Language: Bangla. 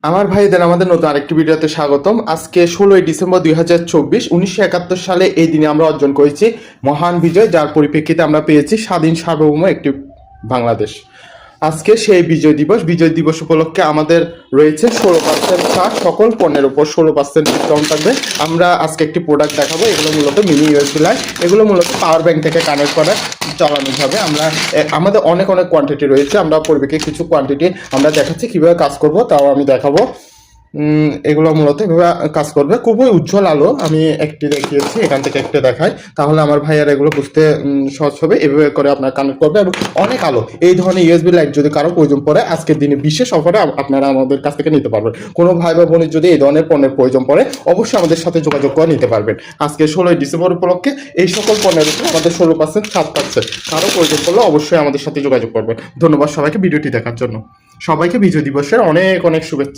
আমার ভাইদের আমাদের নতুন আরেকটি ভিডিওতে স্বাগতম। আজকে 16ই ডিসেম্বর 2024, 1971 সালে এই দিনে আমরা অর্জন করেছি মহান বিজয়, যার পরিপ্রেক্ষিতে আমরা পেয়েছি স্বাধীন সার্বভৌম একটি বাংলাদেশ। আজকে সেই বিজয় দিবস উপলক্ষে আমাদের রয়েছে 16% ছাড়, সকল পণ্যের উপর 16% ডিসকাউন্ট থাকবে। আমরা আজকে একটি প্রোডাক্ট দেখাবো। এগুলো মূলত মিনি ইউএসবি লাইট, এগুলো মূলত পাওয়ার ব্যাংক থেকে কানেক্ট করে চালানো যাবে। আমাদের অনেক কোয়ান্টিটি রয়েছে, আমরা পরিপ্রেক্ষিতে কিছু কোয়ান্টিটি আমরা দেখাচ্ছি কিভাবে কাজ করব, তাও আমি দেখাবো। এগুলো মূলত এভাবে কাজ করবে। খুবই উজ্জ্বল আলো, আমি একটি দেখিয়েছি, এখান থেকে একটি দেখাই, তাহলে আমার ভাইয়ারা এগুলো বুঝতে সহজ হবে। এভাবে করে আপনার কানেক্ট করবে এবং অনেক আলো। এই ধরনের ইউএসবি লাইট যদি কারো প্রয়োজন পড়ে, আজকের দিনে বিশেষ অফারে আপনারা আমাদের কাছ থেকে নিতে পারবেন। কোনো ভাই বা বোনের যদি এই ধরনের পণ্যের প্রয়োজন পড়ে, অবশ্যই আমাদের সাথে যোগাযোগ করে নিতে পারবেন। আজকে 16ই ডিসেম্বর উপলক্ষে এই সকল পণ্যের উপরে আমাদের 16% ছাড় থাকছে। কারো প্রয়োজন পড়লে অবশ্যই আমাদের সাথে যোগাযোগ করবেন। ধন্যবাদ সবাইকে ভিডিওটি দেখার জন্য। সবাইকে বিজয় দিবসের অনেক শুভেচ্ছা।